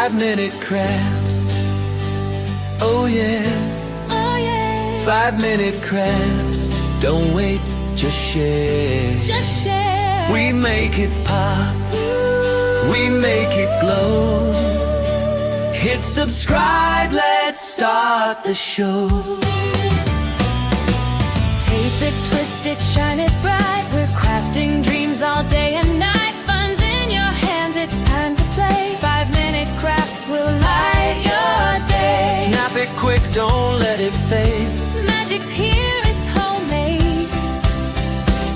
5-minute crafts. Oh yeah, Oh yeah. 5-minute crafts. Don't wait, just share. Just share. We make it pop, we make it glow. Hit subscribe, let's start the show. Tape it, twist it, shine it bright. We're crafting dreams all day and night. Fun's in your hands, it's time to play. 5-minute crafts will light your day. Snap it quick, don't let it fade. Magic's here, it's homemade.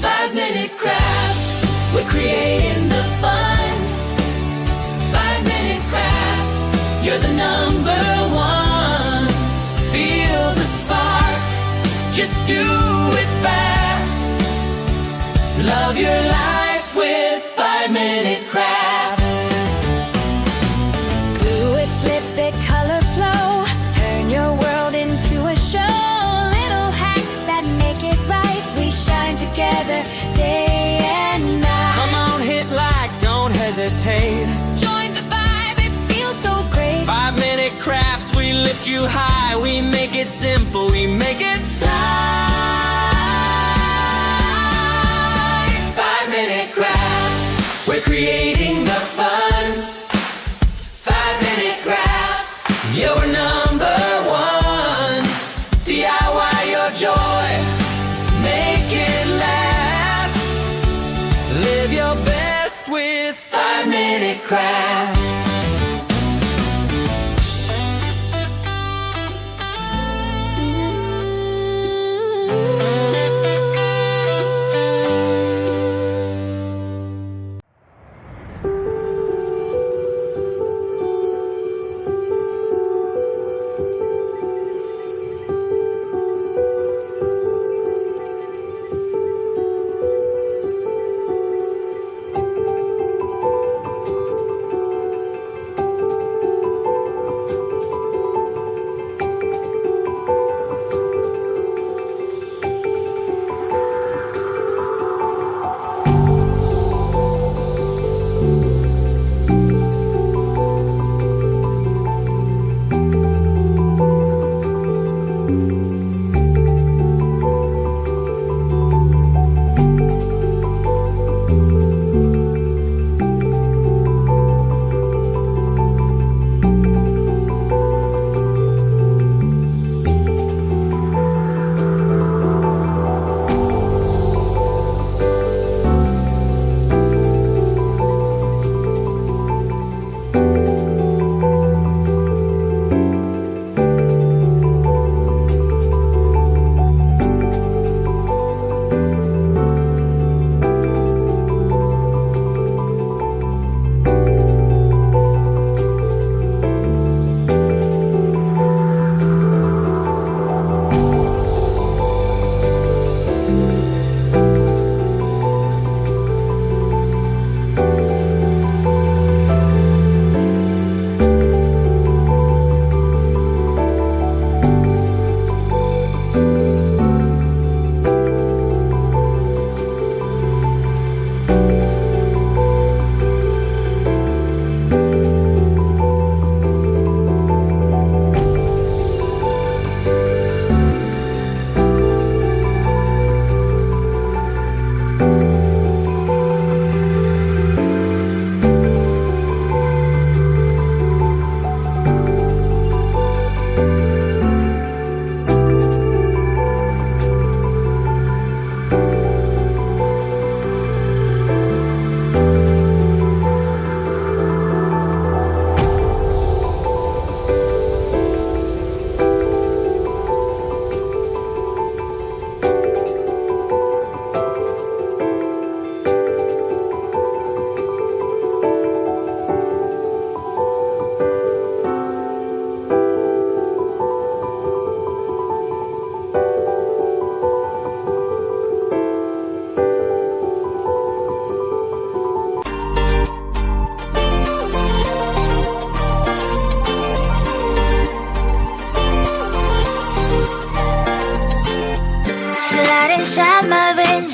5-minute crafts, we're creating the fun. 5-minute crafts, you're the number one. Feel the spark, just do it fast. Love your life with 5-minute crafts. Glue it, flip it, color flow. Turn your world into a show. Little hacks that make it right. We shine together day and night. Come on, hit like, don't hesitate. Join the vibe, it feels so great. 5-minute crafts, we lift you high. We make it simple, we make it fly. 5-minute crafts, we're creating the fun. 5-minute crafts, you're number one. DIY your joy, make it last. Live your best with 5-minute crafts.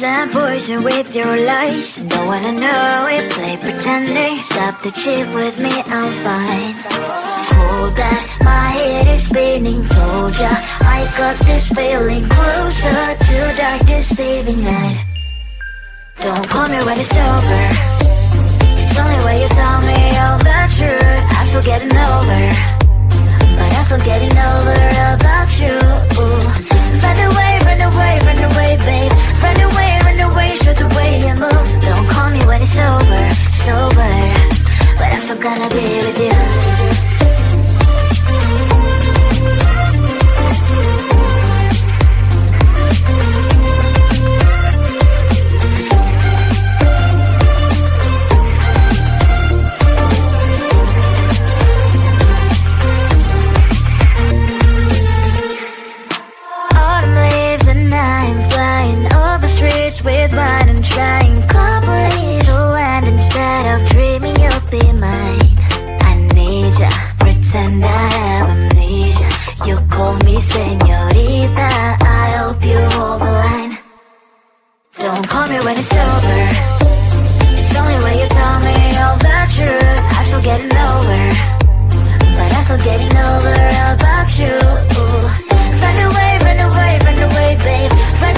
games and poison with your lies. Don't wanna know it, play pretending. Stop the cheat with me, I'm fine. Hold back, my head is spinning. Told ya, I got this feeling closer to dark deceiving night. Don't call me when it's over. It's only when you tell me all the truth. I'm still getting over, but I'm still getting over about you. Run away, run away, run away, babe. Run away, show the way you move. Don't call me when it's over, sober, but I'm still gonna be with you. With wine and trying couples to land instead of dreaming you'll be mine. I need ya, pretend I have amnesia. You call me señorita, I hope you hold the line. Don't call me when it's over. It's only when you tell me all the truth. I'm still getting over, but I'm still getting over about you. Run away, run away, run away, babe. Run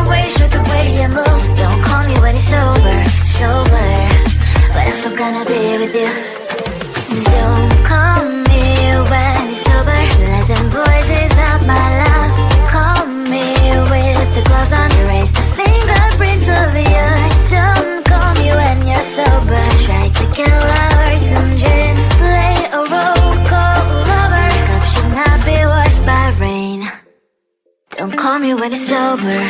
away, show the way you move. Don't call me when it's over, sober, but I'm still gonna be with you. Don't call me when it's sober. Listen, boys, is not my love. Call me with the gloves on. Erase the fingerprints of yours. Don't call me when you're sober. Try to kill hours, some gin. Play a role called lover. Cup should not be washed by rain. Don't call me when it's over.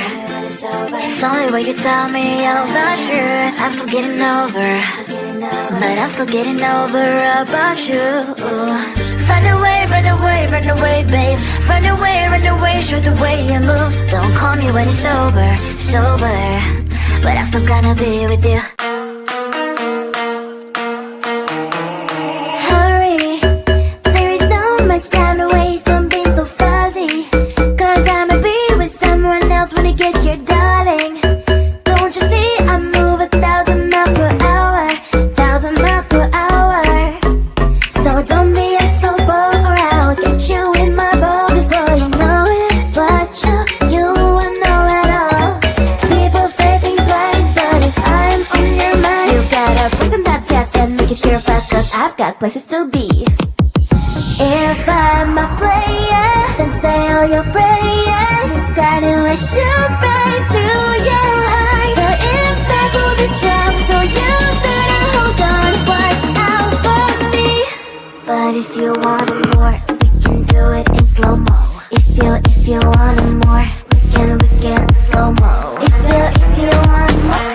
It's only when you tell me all the truth. I'm still getting over, but I'm still getting over about you. Run away, run away, run away, babe. Run away, show the way you move. Don't call me when it's sober, sober, but I'm still gonna be with you. Hurry, there is so much time to waste. Don't be so fuzzy, 'cause I'ma be with someone else when you get here, darling. Don't you see I move 1,000 miles per hour, 1,000 miles per hour. So don't be a sober or I'll get you in my boat before you know it. But you won't know at all. People say think twice, but if I'm on your mind, you gotta push on that gas and make it here fast, 'cause I've got places to be. If I'm a player, then say all your prayers. It's gonna shoot right through your heart. The impact will be strong, so you better hold on. Watch out for me. But if you want more, we can do it in slow-mo. If you want more, we can slow-mo. If you want more,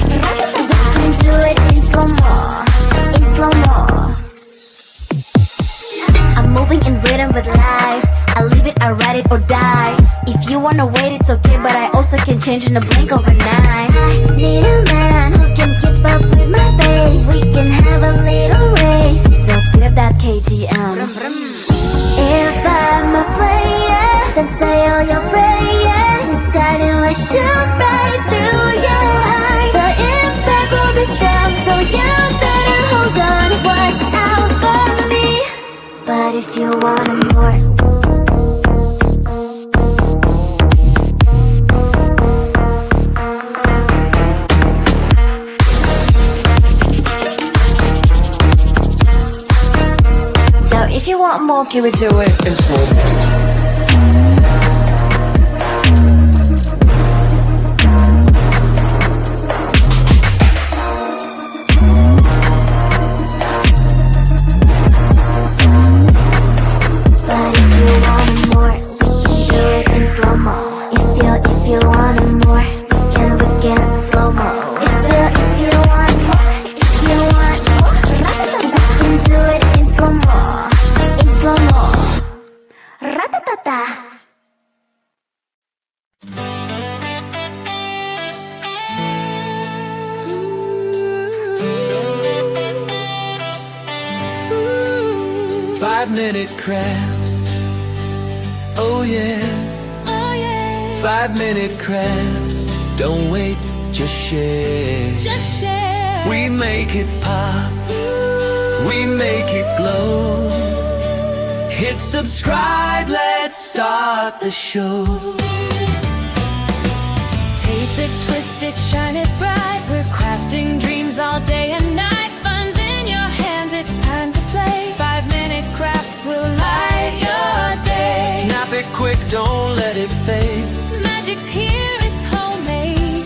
we can do it in slow-mo, in slow-mo. I'm moving in rhythm with life. I live it, I ride it or die. If you wanna wait, it's okay, but I also can change in a blink overnight. I need a man who can keep up with my pace. We can have a little race, so speed up that KTM. If I'm a player, then say all your prayers. It's gonna shoot right through your heart. The impact will be strong, so you better hold on. Watch out for me. But if you want more, so if you want more, can we do it in slow mo? Five-minute crafts. Oh yeah. Oh yeah. 5-minute crafts. Don't wait, just share. Just share. We make it pop, we make it glow. Hit subscribe, let's start the show. Tape it, twist it, shine it bright. We're crafting dreams all day and night. Fun's in your hands, it's time to play. 5-minute crafts will light your day. Snap it quick, don't let it fade. Magic's here, it's homemade.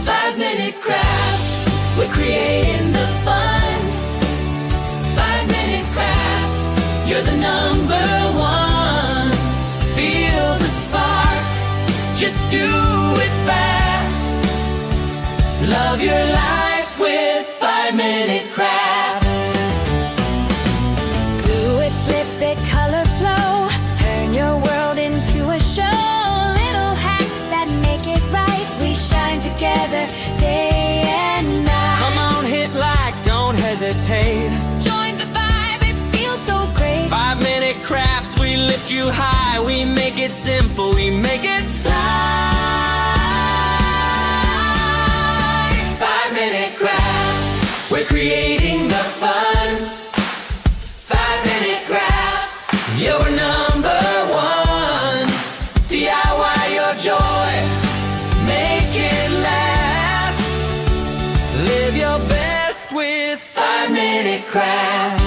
5-minute crafts, we're creating the fun. 5-minute crafts, you're the number one. Feel the spark, just do it fast. Love your life with 5-minute crafts. Glue it, flip it, color flow. Turn your world into a show. Little hacks that make it right. We shine together day and night. Come on, hit like, don't hesitate. Join the vibe, it feels so great. 5-minute crafts, we lift you high. We make it simple, we make it fly. 5-minute crafts, we're creating the fun. 5-minute crafts, you're number one. DIY your joy, make it last. Live your best with 5-minute crafts.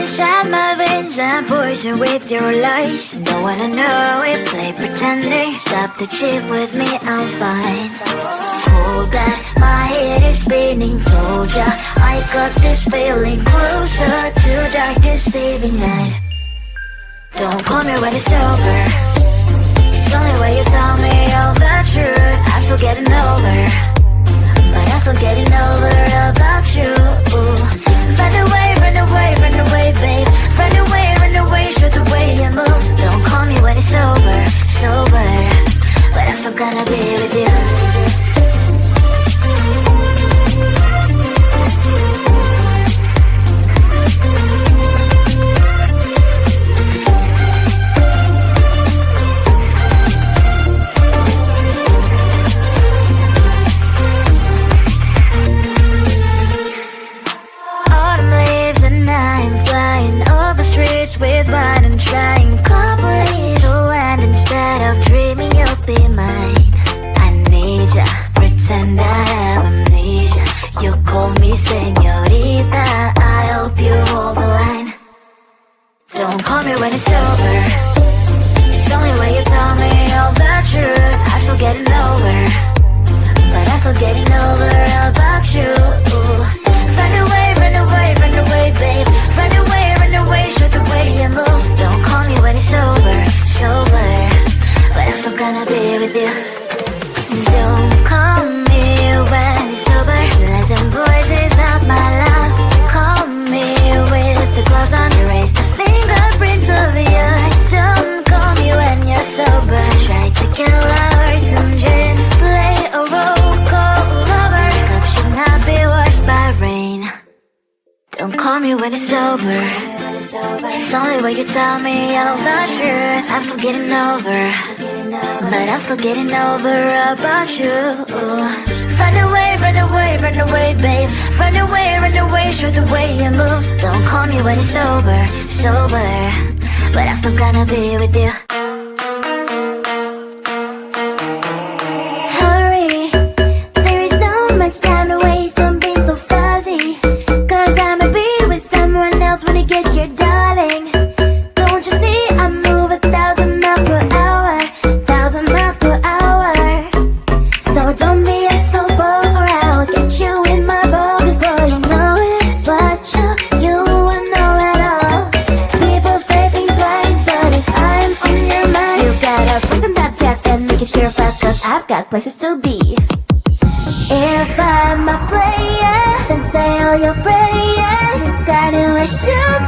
inside my veins and poison with your lies. Don't wanna know it, play pretending. Stop the chip with me, I'm fine. Hold back, my head is spinning. Told ya, I I got this feeling closer to dark deceiving night. Don't call me when it's over. It's the only way you tell me all the truth. I'm still getting over, but I'm still getting over about you. Run away, run away, run away, babe. Run away, show the way you move. Don't call me when it's over, sober, but I'm still gonna be with you. With wine and trying completely to land instead of dreaming you'll be mine. I need ya, pretend I have amnesia. You call me señorita, I hope you hold the line. Don't call me when it's over. It's the only way you tell me all the truth. I'm still getting over, but I'm still getting over about you. Run away, run away, run away, babe. Run away, show the way you move. Don't call me when it's over, sober, but I'm still gonna be with you. Don't call me when it's over. Listen, boys, is not my love. Call me with the gloves on. Erase the fingerprints of yours. Don't call me when you're sober. Try to kill hours, some gin, play a role, call lover. Cup should not be washed by rain. Don't call me when it's over. It's only way you tell me all the truth. I'm still getting over, but I'm still getting over about you. Run away, run away, run away, babe. Run away, show the way you move. Don't call me when it's over, sober, but I'm still gonna be with you. Hurry, there is so much time to waste. Don't be so fuzzy, 'cause I'ma be with someone else when it gets here, darling. Don't you see I move 1,000 miles per hour, 1,000 miles per hour. So don't be a sober or I'll get you in my bowl before you know it. But you will know it all. People say think twice, but if I'm on your mind, you gotta push on that gas and make it here fast, 'cause I've got places to be. If I'm a player, then say all your prayers. Got to shoot